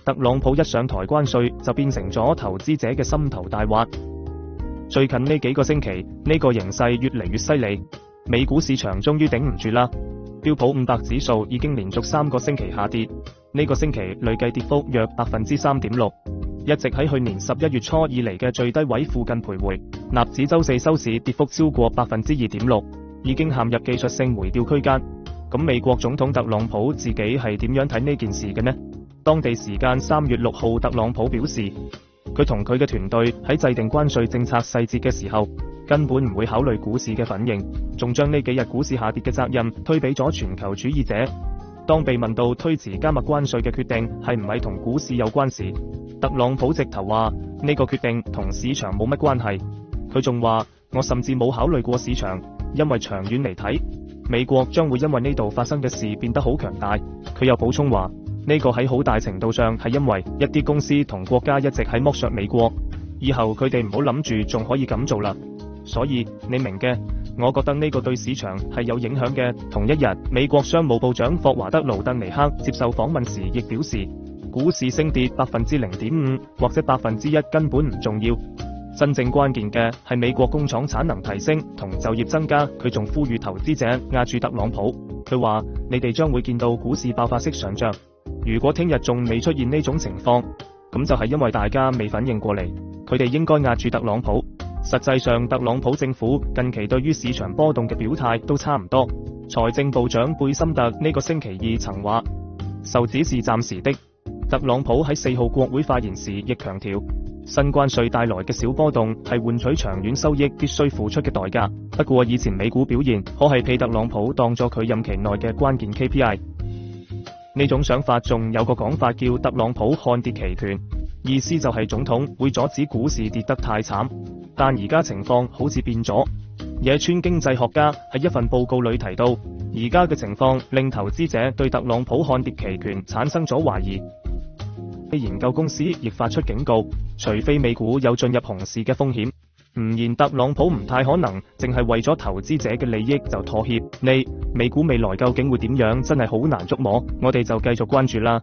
特朗普一上台，關稅就變成咗投資者嘅心頭大患。最近呢幾個星期，呢個形勢越嚟越犀利，美股市場終於頂唔住啦。標普500指數已經連續3個星期下跌，呢個星期累計跌幅約3.6%，一直喺去年11月初以嚟嘅最低位附近徘徊。納指週四收市跌幅超過2.6%，已經陷入技術性回調區間。咁美國總統特朗普自己係點樣睇呢件事嘅呢？當地時間3月6號，特朗普表示，佢同佢嘅團隊喺制定關稅政策細節嘅時候，根本唔會考慮股市嘅反應，仲將呢幾日股市下跌嘅責任推俾咗全球主義者。當被問到推遲加密關稅嘅決定係唔係同股市有關時，特朗普直頭話呢個決定同市場冇乜關係。佢仲話，我甚至冇考慮過市場，因為長遠嚟睇，美國將會因為呢度發生嘅事變得好強大。佢又補充話，呢個喺好大程度上係因為一啲公司同國家一直喺剝削美國，以後佢哋唔好諗住仲可以咁做啦。所以你明嘅，我覺得呢個對市場係有影響嘅。同一日，美國商務部長霍華德勞特尼克接受訪問時亦表示，股市升跌0.5%或者1%根本唔重要，真正關鍵嘅係美國工廠產能提升同就業增加。佢仲呼籲投資者壓住特朗普，佢話你哋將會見到股市爆發式上漲。如果聽日仲未出現呢種情況，咁就係因為大家未反應過嚟，佢哋應該壓住特朗普。實際上，特朗普政府近期對於市場波動嘅表態都差唔多。財政部長貝森特呢個星期二曾話，受指是暫時的。特朗普喺4號國會發言時亦強調，新關稅帶來嘅小波動係換取長遠收益必須付出嘅代價。不過以前美股表現可係被特朗普當作佢任期內嘅關鍵 KPI。呢種想法仲有個講法叫特朗普看跌期權，意思就係總統會阻止股市跌得太慘。但而家情況好似變咗。野村經濟學家喺一份報告裏提到，而家嘅情況令投資者對特朗普看跌期權產生咗懷疑。研究公司亦發出警告，除非美股有進入熊市嘅風險，唔然特朗普唔太可能淨係為咗投資者嘅利益就妥協。美股未來究竟會點樣，真係好難捉摸，我哋就繼續關注啦。